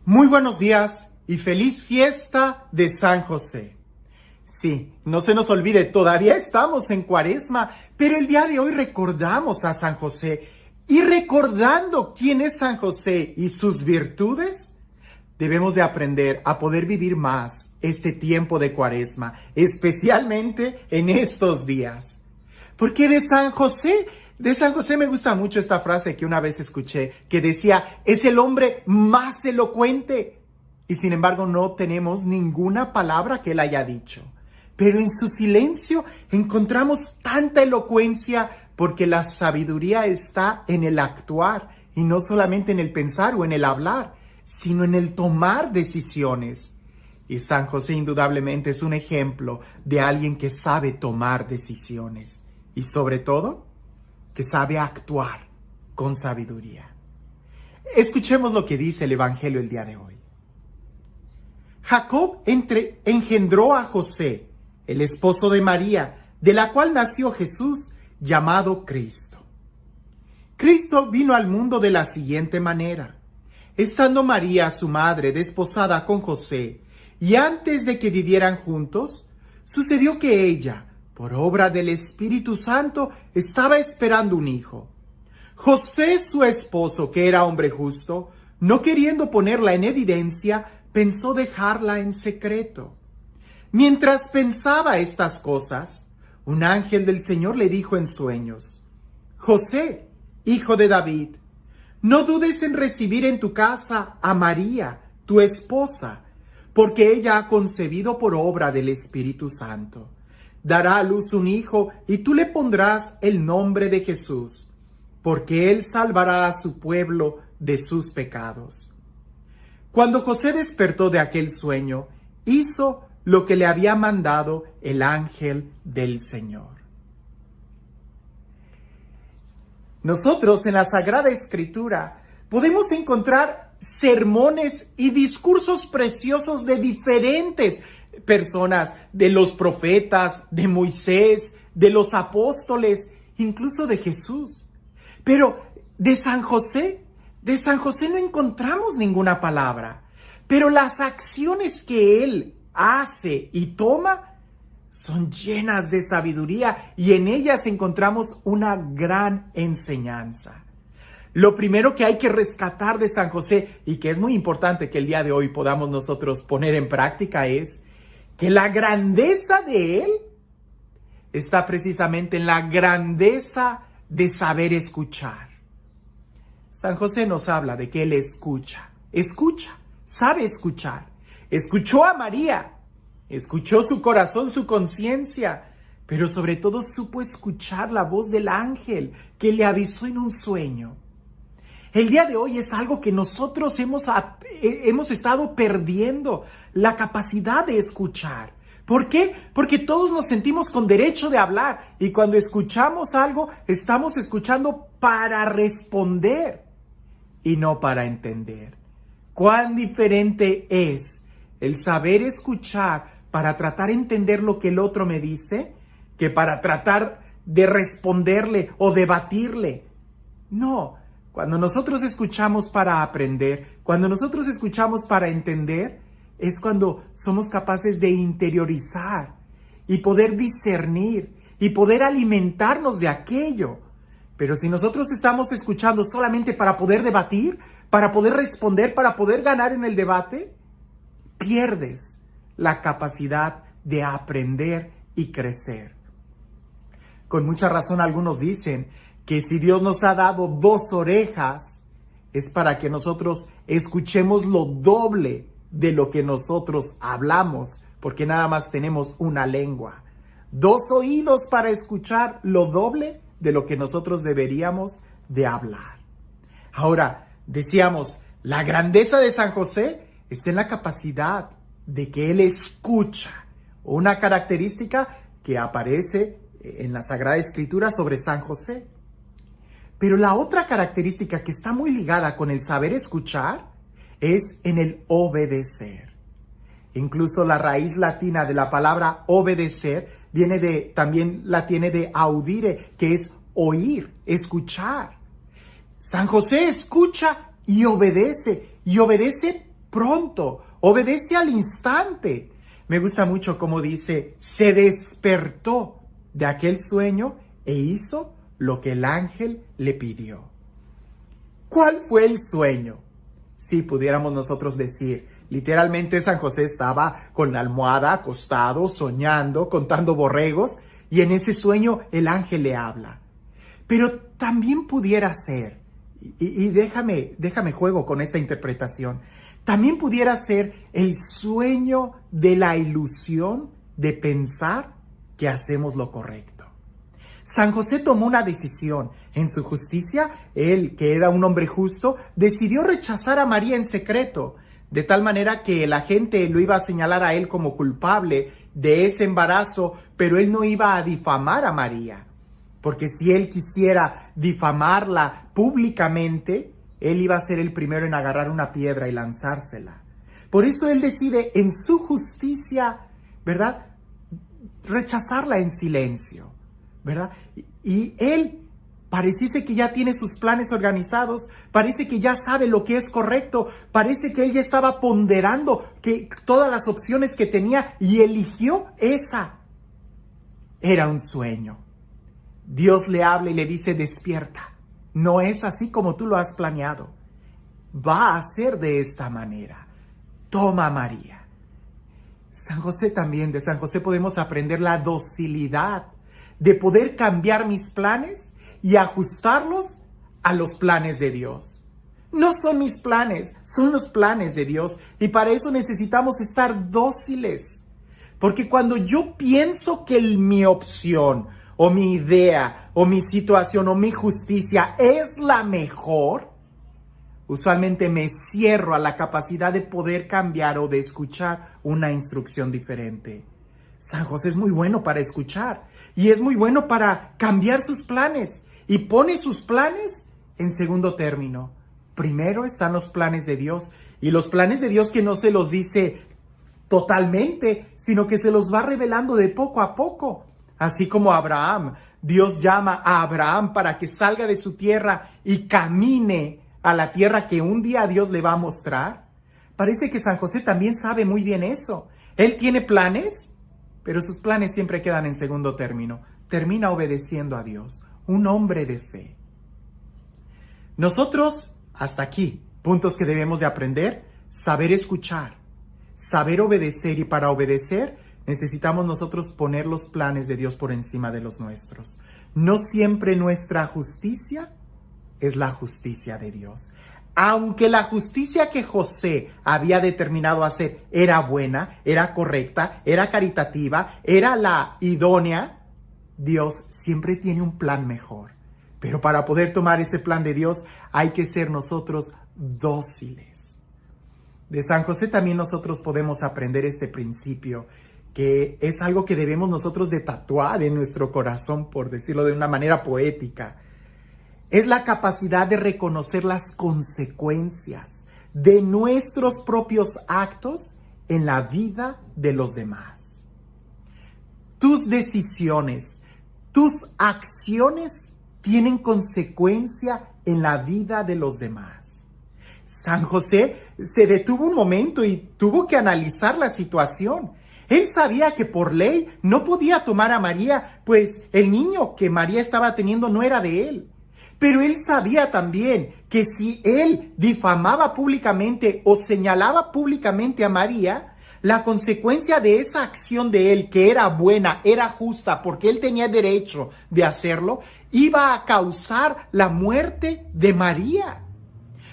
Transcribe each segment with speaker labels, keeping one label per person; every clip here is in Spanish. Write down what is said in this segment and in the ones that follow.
Speaker 1: Muy buenos días y feliz fiesta de San José. Sí, no se nos olvide, todavía estamos en Cuaresma, pero el día de hoy recordamos a San José. Y recordando quién es San José y sus virtudes, debemos de aprender a poder vivir más este tiempo de Cuaresma, especialmente en estos días. Porque de San José me gusta mucho esta frase que una vez escuché, que decía, es el hombre más elocuente. Y sin embargo no tenemos ninguna palabra que él haya dicho. Pero en su silencio encontramos tanta elocuencia porque la sabiduría está en el actuar y no solamente en el pensar o en el hablar, sino en el tomar decisiones. Y San José indudablemente es un ejemplo de alguien que sabe tomar decisiones y sobre todo que sabe actuar con sabiduría. Escuchemos lo que dice el Evangelio el día de hoy. Jacob engendró a José, el esposo de María, de la cual nació Jesús, llamado Cristo. Cristo vino al mundo de la siguiente manera. Estando María, su madre, desposada con José, y antes de que vivieran juntos, sucedió que ella, por obra del Espíritu Santo, estaba esperando un hijo. José, su esposo, que era hombre justo, no queriendo ponerla en evidencia, pensó dejarla en secreto. Mientras pensaba estas cosas, un ángel del Señor le dijo en sueños: José, hijo de David, no dudes en recibir en tu casa a María, tu esposa, porque ella ha concebido por obra del Espíritu Santo. Dará a luz un hijo y tú le pondrás el nombre de Jesús, porque él salvará a su pueblo de sus pecados. Cuando José despertó de aquel sueño, hizo lo que le había mandado el ángel del Señor. Nosotros en la Sagrada Escritura podemos encontrar sermones y discursos preciosos de diferentes personas, de los profetas, de Moisés, de los apóstoles, incluso de Jesús. Pero de San José no encontramos ninguna palabra. Pero las acciones que él hace y toma son llenas de sabiduría y en ellas encontramos una gran enseñanza. Lo primero que hay que rescatar de San José y que es muy importante que el día de hoy podamos nosotros poner en práctica es que la grandeza de él está precisamente en la grandeza de saber escuchar. San José nos habla de que él escucha, sabe escuchar. Escuchó a María, escuchó su corazón, su conciencia, pero sobre todo supo escuchar la voz del ángel que le avisó en un sueño. El día de hoy es algo que nosotros hemos estado perdiendo, la capacidad de escuchar. ¿Por qué? Porque todos nos sentimos con derecho de hablar y cuando escuchamos algo, estamos escuchando para responder y no para entender. ¿Cuán diferente es el saber escuchar para tratar de entender lo que el otro me dice que para tratar de responderle o debatirle? No, cuando nosotros escuchamos para aprender, cuando nosotros escuchamos para entender, es cuando somos capaces de interiorizar y poder discernir y poder alimentarnos de aquello. Pero si nosotros estamos escuchando solamente para poder debatir, para poder responder, para poder ganar en el debate, pierdes la capacidad de aprender y crecer. Con mucha razón algunos dicen que si Dios nos ha dado 2 orejas, es para que nosotros escuchemos lo doble de lo que nosotros hablamos, porque nada más tenemos una lengua. 2 oídos para escuchar lo doble de lo que nosotros deberíamos de hablar. Ahora, decíamos, la grandeza de San José está en la capacidad de que él escucha, una característica que aparece en la Sagrada Escritura sobre San José. Pero la otra característica que está muy ligada con el saber escuchar es en el obedecer. Incluso la raíz latina de la palabra obedecer también la tiene de audire, que es oír, escuchar. San José escucha y obedece pronto, obedece al instante. Me gusta mucho cómo dice, se despertó de aquel sueño e hizo lo que el ángel le pidió. ¿Cuál fue el sueño? Si pudiéramos nosotros decir, literalmente San José estaba con la almohada acostado, soñando, contando borregos, y en ese sueño el ángel le habla. Pero también pudiera ser, y déjame juego con esta interpretación, también pudiera ser el sueño de la ilusión de pensar que hacemos lo correcto. San José tomó una decisión. En su justicia, él, que era un hombre justo, decidió rechazar a María en secreto, de tal manera que la gente lo iba a señalar a él como culpable de ese embarazo, pero él no iba a difamar a María, porque si él quisiera difamarla públicamente, él iba a ser el primero en agarrar una piedra y lanzársela. Por eso él decide en su justicia, ¿verdad?, rechazarla en silencio, ¿verdad? Y él pareciese que ya tiene sus planes organizados, parece que ya sabe lo que es correcto, parece que él ya estaba ponderando todas las opciones que tenía y eligió esa. Era un sueño. Dios le habla y le dice, despierta. No es así como tú lo has planeado. Va a ser de esta manera. Toma a María. San José también, de San José podemos aprender la docilidad de poder cambiar mis planes y ajustarlos a los planes de Dios. No son mis planes, son los planes de Dios. Y para eso necesitamos estar dóciles. Porque cuando yo pienso que mi opción, o mi idea, o mi situación, o mi justicia es la mejor, usualmente me cierro a la capacidad de poder cambiar o de escuchar una instrucción diferente. San José es muy bueno para escuchar y es muy bueno para cambiar sus planes y pone sus planes en segundo término. Primero están los planes de Dios y los planes de Dios que no se los dice totalmente, sino que se los va revelando de poco a poco. Así como Abraham, Dios llama a Abraham para que salga de su tierra y camine a la tierra que un día Dios le va a mostrar. Parece que San José también sabe muy bien eso. Él tiene planes, pero sus planes siempre quedan en segundo término. Termina obedeciendo a Dios, un hombre de fe. Nosotros, hasta aquí, puntos que debemos de aprender: saber escuchar, saber obedecer, y para obedecer necesitamos nosotros poner los planes de Dios por encima de los nuestros. No siempre nuestra justicia es la justicia de Dios. Aunque la justicia que José había determinado hacer era buena, era correcta, era caritativa, era la idónea, Dios siempre tiene un plan mejor. Pero para poder tomar ese plan de Dios hay que ser nosotros dóciles. De San José también nosotros podemos aprender este principio, que es algo que debemos nosotros de tatuar en nuestro corazón, por decirlo de una manera poética. Es la capacidad de reconocer las consecuencias de nuestros propios actos en la vida de los demás. Tus decisiones, tus acciones tienen consecuencia en la vida de los demás. San José se detuvo un momento y tuvo que analizar la situación. Él sabía que por ley no podía tomar a María, pues el niño que María estaba teniendo no era de él. Pero él sabía también que si él difamaba públicamente o señalaba públicamente a María, la consecuencia de esa acción de él, que era buena, era justa, porque él tenía derecho de hacerlo, iba a causar la muerte de María.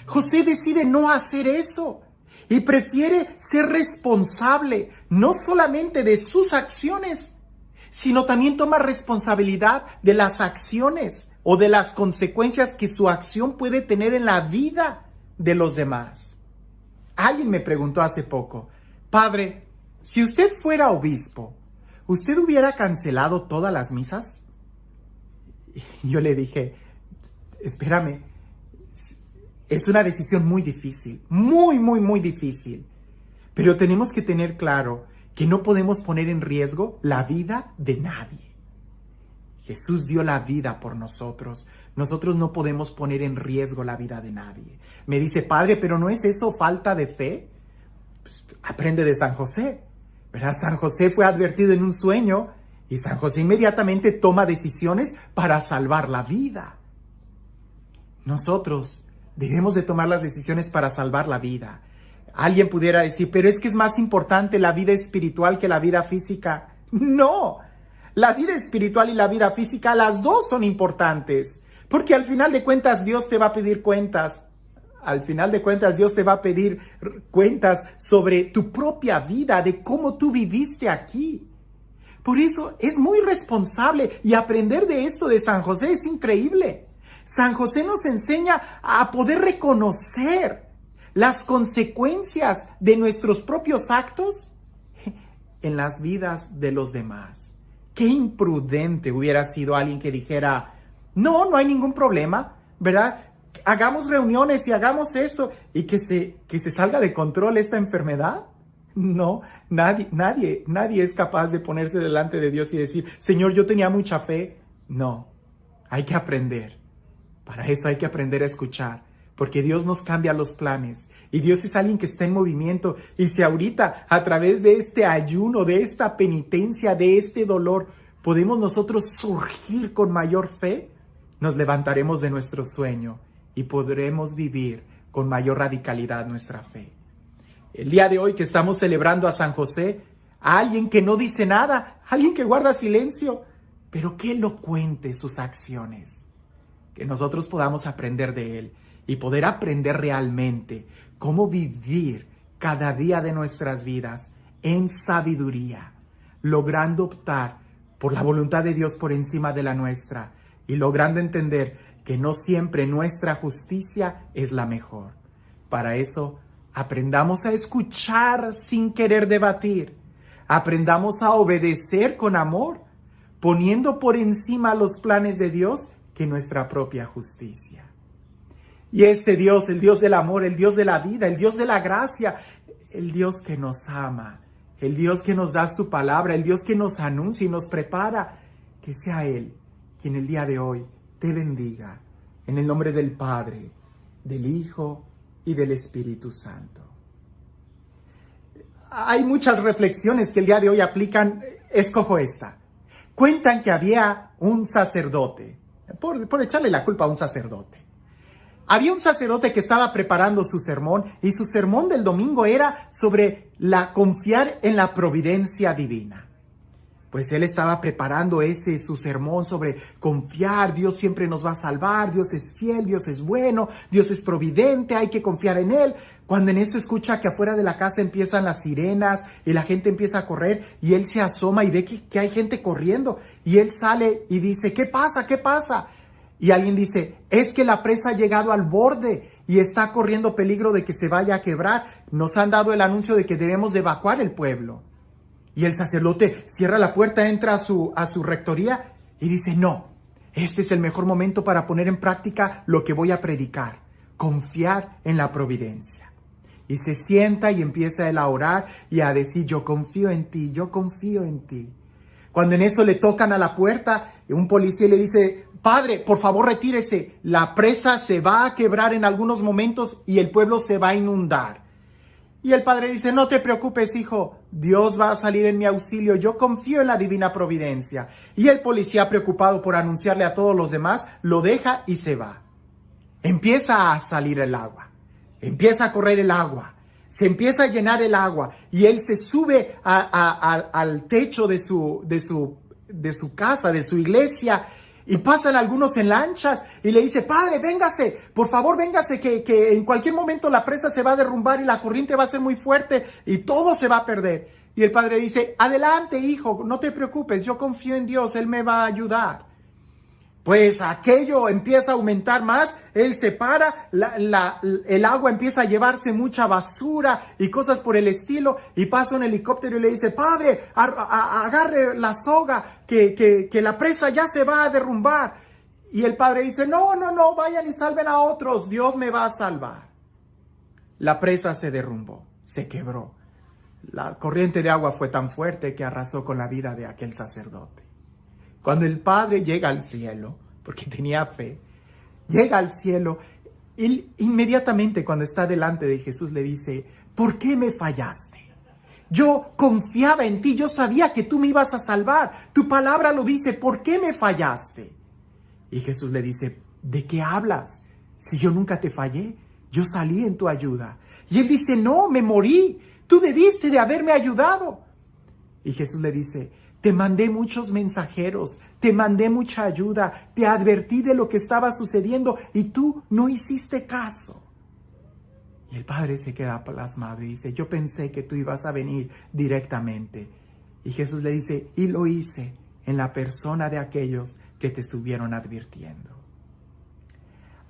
Speaker 1: José decide no hacer eso y prefiere ser responsable no solamente de sus acciones, sino también toma responsabilidad de las acciones o de las consecuencias que su acción puede tener en la vida de los demás. Alguien me preguntó hace poco: Padre, si usted fuera obispo, ¿usted hubiera cancelado todas las misas? Y yo le dije: espérame, es una decisión muy difícil, muy difícil. Pero tenemos que tener claro que no podemos poner en riesgo la vida de nadie. Jesús dio la vida por nosotros. Nosotros no podemos poner en riesgo la vida de nadie. Me dice: Padre, ¿pero no es eso falta de fe? Pues, aprende de San José, ¿verdad? San José fue advertido en un sueño y San José inmediatamente toma decisiones para salvar la vida. Nosotros debemos de tomar las decisiones para salvar la vida. Alguien pudiera decir, pero es que es más importante la vida espiritual que la vida física. No, la vida espiritual y la vida física, las dos son importantes, porque al final de cuentas Dios te va a pedir cuentas. Al final de cuentas Dios te va a pedir cuentas sobre tu propia vida, de cómo tú viviste aquí. Por eso es muy responsable y aprender de esto de San José es increíble. San José nos enseña a poder reconocer las consecuencias de nuestros propios actos en las vidas de los demás. Qué imprudente hubiera sido alguien que dijera, no hay ningún problema, ¿verdad? Hagamos reuniones y hagamos esto y que se salga de control esta enfermedad. No, nadie es capaz de ponerse delante de Dios y decir, Señor, yo tenía mucha fe. No, hay que aprender. Para eso hay que aprender a escuchar, porque Dios nos cambia los planes y Dios es alguien que está en movimiento. Y si ahorita, a través de este ayuno, de esta penitencia, de este dolor, podemos nosotros surgir con mayor fe, nos levantaremos de nuestro sueño y podremos vivir con mayor radicalidad nuestra fe. El día de hoy que estamos celebrando a San José, a alguien que no dice nada, alguien que guarda silencio, pero qué elocuente sus acciones. Que nosotros podamos aprender de él y poder aprender realmente cómo vivir cada día de nuestras vidas en sabiduría, logrando optar por la voluntad de Dios por encima de la nuestra y logrando entender que no siempre nuestra justicia es la mejor. Para eso, aprendamos a escuchar sin querer debatir. Aprendamos a obedecer con amor, poniendo por encima los planes de Dios que nuestra propia justicia. Y este Dios, el Dios del amor, el Dios de la vida, el Dios de la gracia, el Dios que nos ama, el Dios que nos da su palabra, el Dios que nos anuncia y nos prepara, que sea Él quien el día de hoy te bendiga, en el nombre del Padre, del Hijo y del Espíritu Santo. Hay muchas reflexiones que el día de hoy aplican, escojo esta. Cuentan que había un sacerdote, por echarle la culpa a un sacerdote. Había un sacerdote que estaba preparando su sermón y su sermón del domingo era sobre confiar en la providencia divina. Pues él estaba preparando su sermón sobre confiar, Dios siempre nos va a salvar, Dios es fiel, Dios es bueno, Dios es providente, hay que confiar en Él. Cuando en eso escucha que afuera de la casa empiezan las sirenas y la gente empieza a correr y él se asoma y ve que hay gente corriendo y él sale y dice, ¿qué pasa? ¿Qué pasa? Y alguien dice, es que la presa ha llegado al borde y está corriendo peligro de que se vaya a quebrar. Nos han dado el anuncio de que debemos de evacuar el pueblo. Y el sacerdote cierra la puerta, entra a su rectoría y dice, no, este es el mejor momento para poner en práctica lo que voy a predicar, confiar en la providencia. Y se sienta y empieza él a orar y a decir, yo confío en ti, yo confío en ti. Cuando en eso le tocan a la puerta, un policía le dice, padre, por favor retírese, la presa se va a quebrar en algunos momentos y el pueblo se va a inundar. Y el padre dice, no te preocupes, hijo, Dios va a salir en mi auxilio, yo confío en la divina providencia. Y el policía, preocupado por anunciarle a todos los demás, lo deja y se va. Empieza a salir el agua, empieza a correr el agua, se empieza a llenar el agua y él se sube al techo de su casa, de su iglesia. Y pasan algunos en lanchas y le dice, padre, véngase, por favor, véngase, que en cualquier momento la presa se va a derrumbar y la corriente va a ser muy fuerte y todo se va a perder. Y el padre dice, adelante, hijo, no te preocupes, yo confío en Dios, Él me va a ayudar. Pues aquello empieza a aumentar más, él se para, el agua empieza a llevarse mucha basura y cosas por el estilo, y pasa un helicóptero y le dice, padre, agarre la soga, que la presa ya se va a derrumbar. Y el padre dice, no, vayan y salven a otros, Dios me va a salvar. La presa se derrumbó, se quebró. La corriente de agua fue tan fuerte que arrasó con la vida de aquel sacerdote. Cuando el padre llega al cielo, porque tenía fe, llega al cielo, Él inmediatamente cuando está delante de Jesús le dice, ¿por qué me fallaste? Yo confiaba en ti, yo sabía que tú me ibas a salvar. Tu palabra lo dice, ¿por qué me fallaste? Y Jesús le dice, ¿de qué hablas? Si yo nunca te fallé, yo salí en tu ayuda. Y él dice, no, me morí, tú debiste de haberme ayudado. Y Jesús le dice, te mandé muchos mensajeros, te mandé mucha ayuda, te advertí de lo que estaba sucediendo y tú no hiciste caso. Y el padre se queda plasmado y dice, yo pensé que tú ibas a venir directamente. Y Jesús le dice, y lo hice en la persona de aquellos que te estuvieron advirtiendo.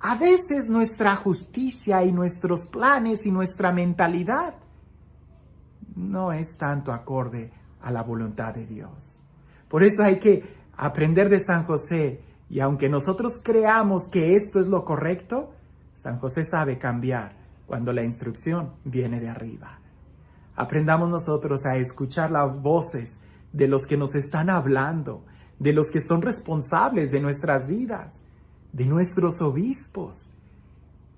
Speaker 1: A veces nuestra justicia y nuestros planes y nuestra mentalidad no es tanto acorde a la voluntad de Dios. Por eso hay que aprender de San José, y aunque nosotros creamos que esto es lo correcto, San José sabe cambiar cuando la instrucción viene de arriba. Aprendamos nosotros a escuchar las voces de los que nos están hablando, de los que son responsables de nuestras vidas, de nuestros obispos.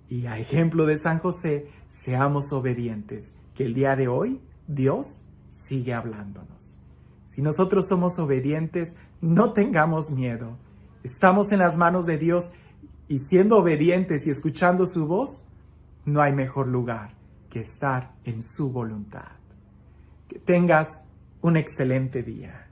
Speaker 1: Y a ejemplo de San José, seamos obedientes, que el día de hoy Dios sigue hablándonos. Si nosotros somos obedientes, no tengamos miedo. Estamos en las manos de Dios y siendo obedientes y escuchando su voz, no hay mejor lugar que estar en su voluntad. Que tengas un excelente día.